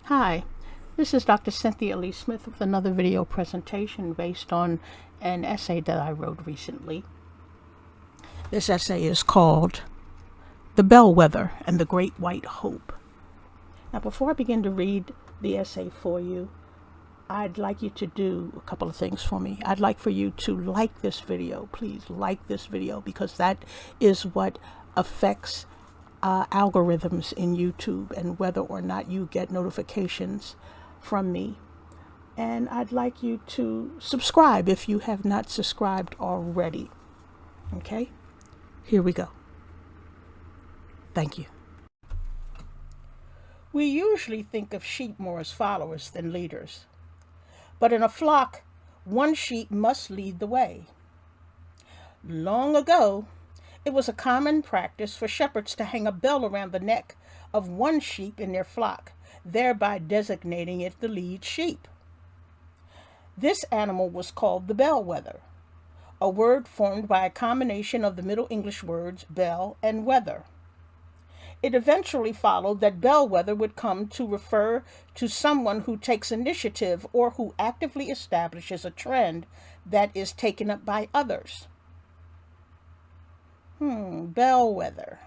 Hi, this is Dr. Cynthia Lee Smith with another video presentation based on an essay that I wrote recently. This essay is called The Bellwether and the Great White Hope. Now, before I begin to read the essay for you, I'd like you to do a couple of things for me. I'd like for you to like this video. Please like this video, because that is what affects algorithms in YouTube and whether or not you get notifications from me. And I'd like you to subscribe if you have not subscribed already. Okay? Here we go. Thank you. We usually think of sheep more as followers than leaders. But in a flock, one sheep must lead the way. Long ago, it was a common practice for shepherds to hang a bell around the neck of one sheep in their flock, thereby designating it the lead sheep. This animal was called the bellwether, a word formed by a combination of the Middle English words bell and weather. It eventually followed that bellwether would come to refer to someone who takes initiative or who actively establishes a trend that is taken up by others. Bellwether.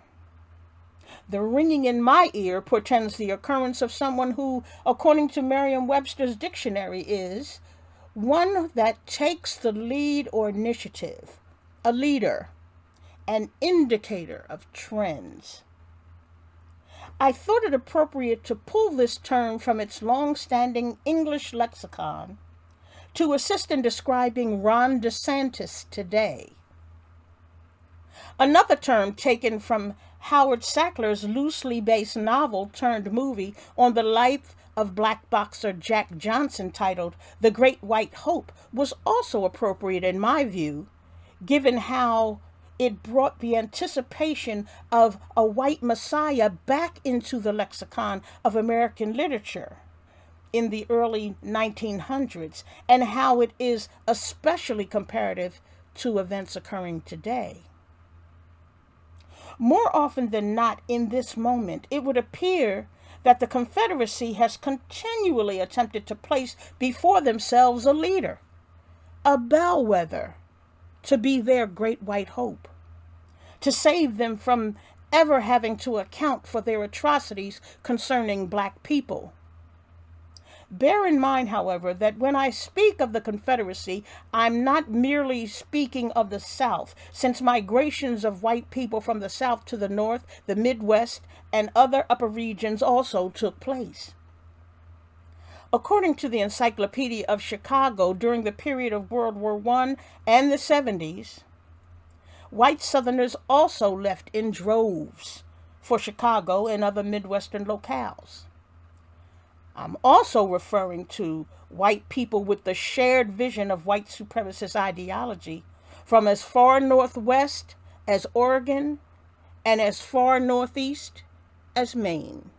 The ringing in my ear portends the occurrence of someone who, according to Merriam-Webster's dictionary, is one that takes the lead or initiative, a leader, an indicator of trends. I thought it appropriate to pull this term from its long-standing English lexicon to assist in describing Ron DeSantis today. Another term taken from Howard Sackler's loosely based novel turned movie on the life of black boxer Jack Johnson, titled The Great White Hope, was also appropriate in my view, given how it brought the anticipation of a white messiah back into the lexicon of American literature in the early 1900s, and how it is especially comparative to events occurring today. More often than not in this moment, it would appear that the Confederacy has continually attempted to place before themselves a leader, a bellwether, to be their great white hope, to save them from ever having to account for their atrocities concerning black people. Bear in mind, however, that when I speak of the Confederacy, I'm not merely speaking of the South, since migrations of white people from the South to the North, the Midwest, and other upper regions also took place. According to the Encyclopedia of Chicago, during the period of World War I and the 70s, white Southerners also left in droves for Chicago and other Midwestern locales. I'm also referring to white people with the shared vision of white supremacist ideology from as far northwest as Oregon and as far northeast as Maine.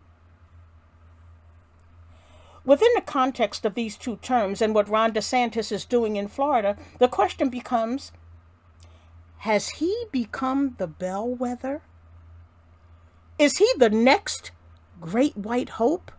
Within the context of these two terms and what Ron DeSantis is doing in Florida, the question becomes, has he become the bellwether? Is he the next great white hope?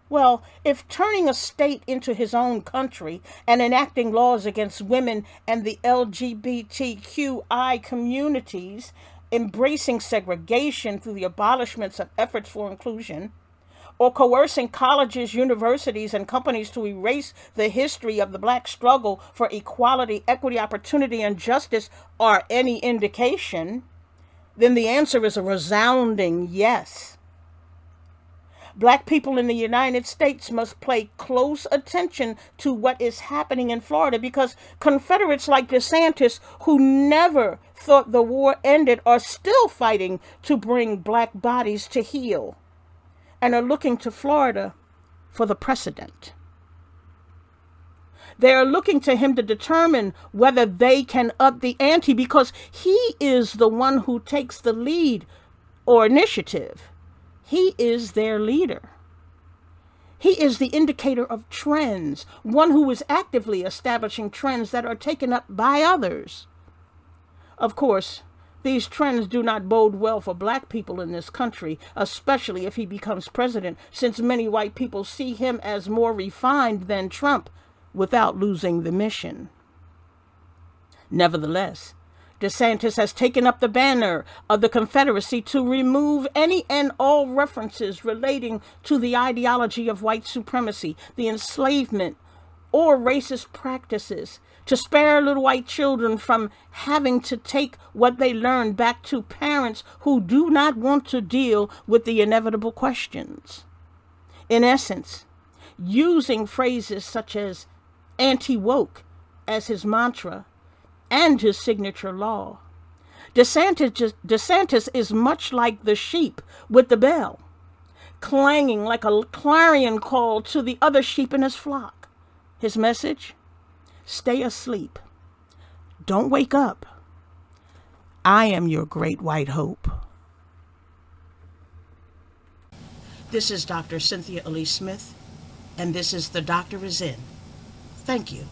Well, if turning a state into his own country and enacting laws against women and the LGBTQI communities, embracing segregation through the abolishments of efforts for inclusion, or coercing colleges, universities, and companies to erase the history of the black struggle for equality, equity, opportunity, and justice are any indication, then the answer is a resounding yes. Black people in the United States must pay close attention to what is happening in Florida, because Confederates like DeSantis, who never thought the war ended, are still fighting to bring black bodies to heal and are looking to Florida for the precedent. They are looking to him to determine whether they can up the ante, because he is the one who takes the lead or initiative. He is their leader. He is the indicator of trends, one who is actively establishing trends that are taken up by others. Of course, These trends do not bode well for black people in this country, especially if he becomes president, since many white people see him as more refined than Trump without losing the mission. Nevertheless, DeSantis has taken up the banner of the Confederacy to remove any and all references relating to the ideology of white supremacy, the enslavement, or racist practices, to spare little white children from having to take what they learned back to parents who do not want to deal with the inevitable questions. In essence, using phrases such as anti-woke as his mantra and his signature law, DeSantis is much like the sheep with the bell, clanging like a clarion call to the other sheep in his flock. His message? Stay asleep. Don't wake up. I am your great white hope. This is Dr. Cynthia Elise Smith, and this is The Doctor Is In. Thank you.